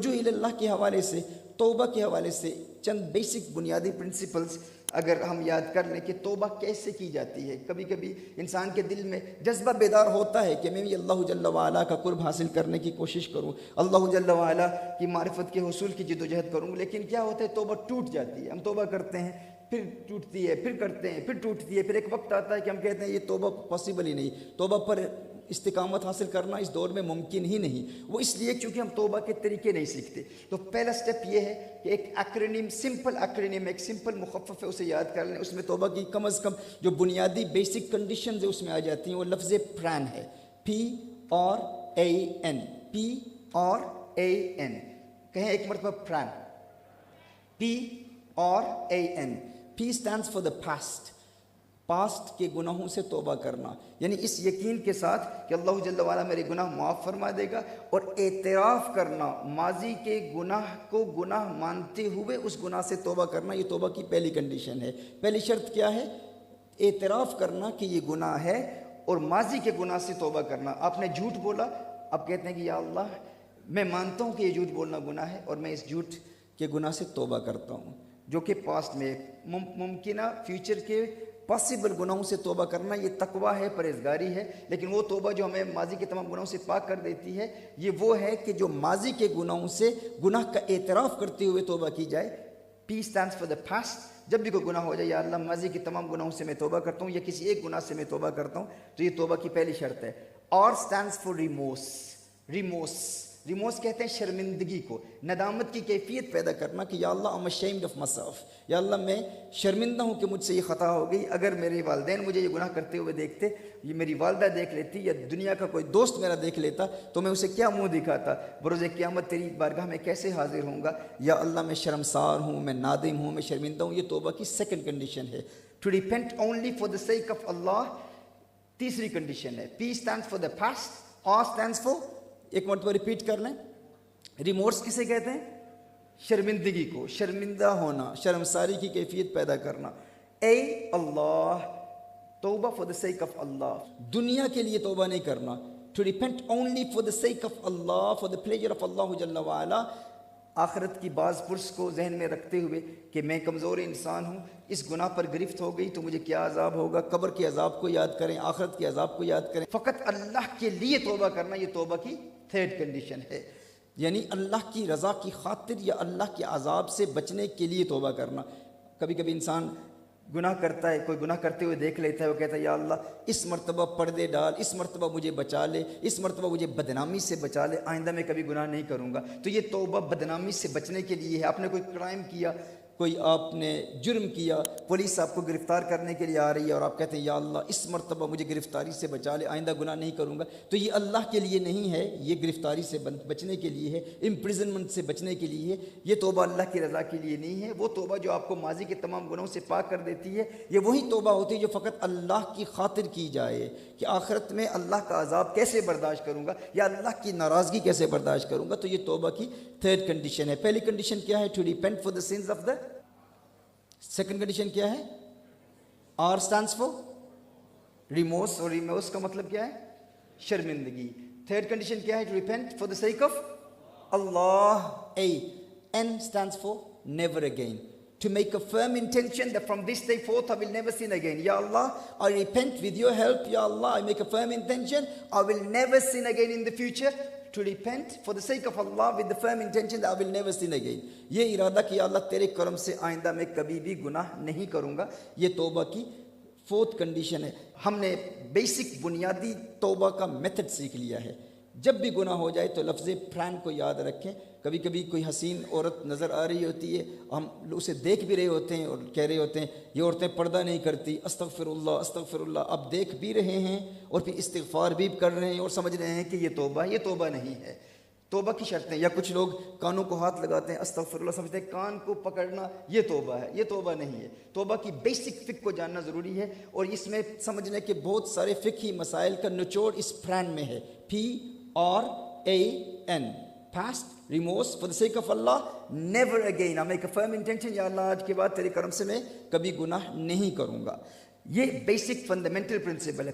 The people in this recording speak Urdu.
رجوع اللہ کے حوالے سے، توبہ کے حوالے سے چند بیسک بنیادی پرنسپلز اگر ہم یاد کر لیں کہ توبہ کیسے کی جاتی ہے۔ کبھی کبھی انسان کے دل میں جذبہ بیدار ہوتا ہے کہ میں بھی اللہ جل وعلا کا قرب حاصل کرنے کی کوشش کروں، اللہ جل وعلا کی معرفت کے حصول کی جد و جہد کروں، لیکن کیا ہوتا ہے توبہ ٹوٹ جاتی ہے۔ ہم توبہ کرتے ہیں، پھر ٹوٹتی ہے، پھر کرتے ہیں، پھر ٹوٹتی ہے، پھر ایک وقت آتا ہے کہ ہم کہتے ہیں یہ توبہ پاسبل ہی نہیں، توبہ پر استقامت حاصل کرنا اس دور میں ممکن ہی نہیں۔ وہ اس لیے کیونکہ ہم توبہ کے طریقے نہیں سیکھتے۔ تو پہلا سٹیپ یہ ہے کہ ایک ایکرونیم، سمپل ایکرونیم، ایک سمپل مخفف ہے، اسے یاد کر لیں۔ اس میں توبہ کی کم از کم جو بنیادی بیسک کنڈیشنز اس میں آ جاتی ہیں، وہ لفظ پران ہے، PRAN، PRAN، کہیں ایک مرتبہ پران، PRAN۔ P stands for the past، past کے گناہوں سے توبہ کرنا، یعنی اس یقین کے ساتھ کہ اللہ جل وعلا میرے گناہ معاف فرما دے گا، اور اعتراف کرنا، ماضی کے گناہ کو گناہ مانتے ہوئے اس گناہ سے توبہ کرنا، یہ توبہ کی پہلی کنڈیشن ہے۔ پہلی شرط کیا ہے؟ اعتراف کرنا کہ یہ گناہ ہے، اور ماضی کے گناہ سے توبہ کرنا۔ آپ نے جھوٹ بولا، اب کہتے ہیں کہ یا اللہ میں مانتا ہوں کہ یہ جھوٹ بولنا گناہ ہے، اور میں اس جھوٹ کے گناہ سے توبہ کرتا ہوں، جو کہ پاسٹ میں ممکنہ فیوچر کے پاسبل گناہوں سے توبہ کرنا، یہ تقویٰ ہے، پرہیزگاری ہے۔ لیکن وہ توبہ جو ہمیں ماضی کے تمام گناہوں سے پاک کر دیتی ہے، یہ وہ ہے کہ جو ماضی کے گناہوں سے گناہ کا اعتراف کرتے ہوئے توبہ کی جائے۔ P stands for the past۔ جب بھی کوئی گناہ ہو جائے، یا اللہ ماضی کے تمام گناہوں سے میں توبہ کرتا ہوں، یا کسی ایک گناہ سے میں توبہ کرتا ہوں، تو یہ توبہ کی پہلی شرط ہے۔ R stands for remorse۔ ریموس کہتے ہیں شرمندگی کو، ندامت کی کیفیت پیدا کرنا کہ یا اللہ I'm ashamed of myself، یا اللہ میں شرمندہ ہوں کہ مجھ سے یہ خطا ہو گئی۔ اگر میرے والدین مجھے یہ گناہ کرتے ہوئے دیکھتے، یہ میری والدہ دیکھ لیتی، یا دنیا کا کوئی دوست میرا دیکھ لیتا، تو میں اسے کیا منہ دکھاتا، بروز قیامت تیری بارگاہ میں کیسے حاضر ہوں گا۔ یا اللہ میں شرمسار ہوں، میں نادم ہوں، میں شرمندہ ہوں۔ یہ توبہ کی سیکنڈ کنڈیشن ہے۔ To repent only for the sake of Allah, تیسری کنڈیشن ہے۔ P stands for the past، R stands for، ایک مرتبہ ریپیٹ کر لیں، ریمورس کسے کہتے ہیں؟ شرمندگی کو، شرمندہ ہونا، شرمساری کی کیفیت پیدا کرنا۔ اے اللہ، توبہ فار دا سیک آف اللہ، دنیا کے لیے توبہ نہیں کرنا۔ To repent only for the sake of Allah, for the pleasure of Allah جل وعلا، آخرت کی بعض پرس کو ذہن میں رکھتے ہوئے کہ میں کمزور انسان ہوں، اس گناہ پر گرفت ہو گئی تو مجھے کیا عذاب ہوگا۔ قبر کے عذاب کو یاد کریں، آخرت کے عذاب کو یاد کریں، فقط اللہ کے لیے توبہ کرنا، یہ توبہ کی تھرڈ کنڈیشن ہے۔ یعنی اللہ کی رضا کی خاطر یا اللہ کے عذاب سے بچنے کے لیے توبہ کرنا۔ کبھی کبھی انسان گناہ کرتا ہے، کوئی گناہ کرتے ہوئے دیکھ لیتا ہے، وہ کہتا ہے یا اللہ اس مرتبہ پردے ڈال، اس مرتبہ مجھے بچا لے، اس مرتبہ مجھے بدنامی سے بچا لے، آئندہ میں کبھی گناہ نہیں کروں گا۔ تو یہ توبہ بدنامی سے بچنے کے لیے ہے۔ آپ نے کوئی کرائم کیا، کوئی آپ نے جرم کیا، پولیس آپ کو گرفتار کرنے کے لیے آ رہی ہے، اور آپ کہتے ہیں یا اللہ اس مرتبہ مجھے گرفتاری سے بچا لے، آئندہ گناہ نہیں کروں گا، تو یہ اللہ کے لیے نہیں ہے، یہ گرفتاری سے بچنے کے لیے ہے، امپریزنمنٹ سے بچنے کے لیے ہے۔ یہ توبہ اللہ کی رضا کے لیے نہیں ہے۔ وہ توبہ جو آپ کو ماضی کے تمام گناہوں سے پاک کر دیتی ہے، یہ وہی توبہ ہوتی ہے جو فقط اللہ کی خاطر کی جائے کہ آخرت میں اللہ کا عذاب کیسے برداشت کروں گا، یا اللہ کی ناراضگی کیسے برداشت کروں گا۔ تو یہ توبہ کی تھرڈ کنڈیشن ہے۔ پہلی کنڈیشن کیا ہے؟ To repent for the sins of the. Second condition کیا ہے؟ R stands for ریمورس، اور ریمورس کا مطلب کیا ہے؟ شرمندگی۔ تھرڈ کنڈیشن کیا ہے؟ To repent for the sake of Allah. A N stands for never again، to make a firm intention that from this day forth I will never sin again۔ یا اللہ I repent with your help، یا اللہ I make a firm intention I will never sin again in the future۔ To repent for the sake of Allah with the firm intention that I will never sin again۔ یہ ارادہ کیا اللہ تیرے کرم سے آئندہ میں کبھی بھی گناہ نہیں کروں گا۔ یہ توبہ کی فورتھ کنڈیشن ہے۔ ہم نے بیسک بنیادی توبہ کا میتھڈ سیکھ لیا ہے۔ جب بھی گناہ ہو جائے تو لفظ پران کو یاد رکھیں۔ کبھی کبھی کوئی حسین عورت نظر آ رہی ہوتی ہے، ہم اسے دیکھ بھی رہے ہوتے ہیں اور کہہ رہے ہوتے ہیں یہ عورتیں پردہ نہیں کرتی، استغفر اللہ استغفر اللہ۔ اب دیکھ بھی رہے ہیں اور پھر استغفار بھی کر رہے ہیں اور سمجھ رہے ہیں کہ یہ توبہ نہیں ہے۔ توبہ کی شرطیں، یا کچھ لوگ کانوں کو ہاتھ لگاتے ہیں، استغفر اللہ سمجھتے ہیں کان کو پکڑنا یہ توبہ ہے، یہ توبہ نہیں ہے۔ توبہ کی بیسک فقہ کو جاننا ضروری ہے، اور اس میں سمجھنے کے بہت سارے فقہی مسائل کا نچوڑ اس پران میں ہے۔ PRAN، past remorse for the sake of Allah، never again I make a firm intention، یا اللہ آج کے بعد تیرے کرم سے میں کبھی گناہ نہیں کروں گا۔ یہ بیسک فنڈامنٹل پرنسپل ہے۔